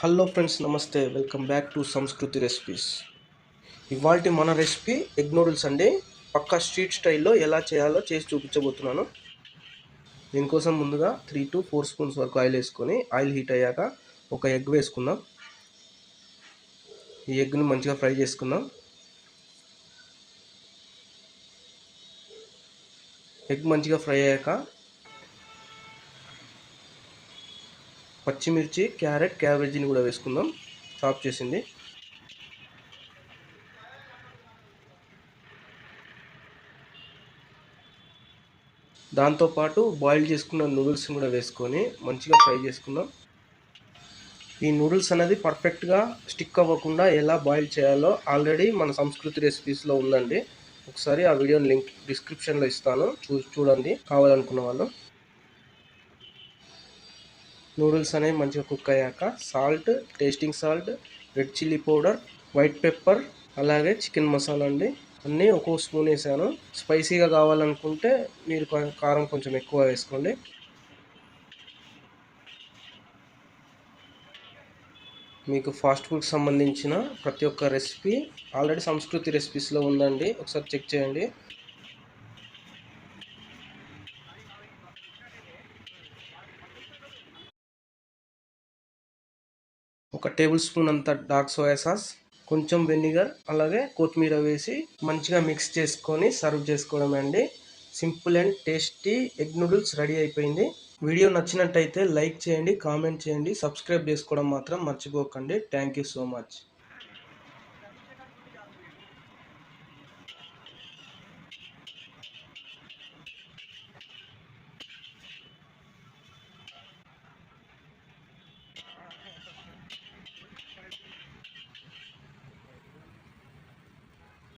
Hello friends, నమస్తే. Welcome back to సంస్కృతి recipes. ఇవాల్టి మన రెసిపీ ఎగ్ నూడిల్స్ అండి. పక్కా స్ట్రీట్ స్టైల్లో ఎలా చేయాలో చేసి చూపించబోతున్నాను. దీనికోసం ముందుగా 3 to 4 స్పూన్స్ వరకు ఆయిల్ వేసుకొని, ఆయిల్ హీట్ అయ్యాక ఒక ఎగ్ వేసుకుందాం. ఈ ఎగ్ని మంచిగా ఫ్రై చేసుకుందాం. ఎగ్ మంచిగా ఫ్రై అయ్యాక పచ్చిమిర్చి, క్యారెట్, క్యాబేజీని కూడా వేసుకుందాం, చాప్ చేసింది. దాంతోపాటు బాయిల్ చేసుకున్న నూడిల్స్ని కూడా వేసుకొని మంచిగా ఫ్రై చేసుకుందాం. ఈ నూడిల్స్ అనేది పర్ఫెక్ట్గా స్టిక్ అవ్వకుండా ఎలా బాయిల్ చేయాలో ఆల్రెడీ మన సంస్కృతి రెసిపీస్లో ఉందండి. ఒకసారి ఆ వీడియో లింక్ డిస్క్రిప్షన్లో ఇస్తాను, చూడండి కావాలనుకున్న వాళ్ళు. నూడిల్స్ అనేవి మంచిగా కుక్ అయ్యాక salt, tasting salt, red chilli powder, white pepper, అలాగే చికెన్ మసాలా అండి అన్నీ ఒక్కో స్పూన్ వేసాను. స్పైసీగా కావాలనుకుంటే మీరు కారం కొంచెం ఎక్కువ వేసుకోండి. మీకు ఫాస్ట్ ఫుడ్కి సంబంధించిన ప్రతి ఒక్క రెసిపీ ఆల్రెడీ సంస్కృతి రెసిపీస్లో ఉందండి, ఒకసారి చెక్ చేయండి. ఒక టేబుల్ స్పూన్ అంత డార్క్ సోయా సాస్, కొంచెం వెనిగర్, అలాగే కొత్తిమీర వేసి మంచిగా మిక్స్ చేసుకొని సర్వ్ చేసుకోవడం అండి. Simple and tasty egg noodles ready అయిపోయింది. వీడియో నచ్చినట్టయితే లైక్ చేయండి, కామెంట్ చేయండి, సబ్స్క్రైబ్ చేసుకోవడం మాత్రం మర్చిపోకండి. Thank you so much.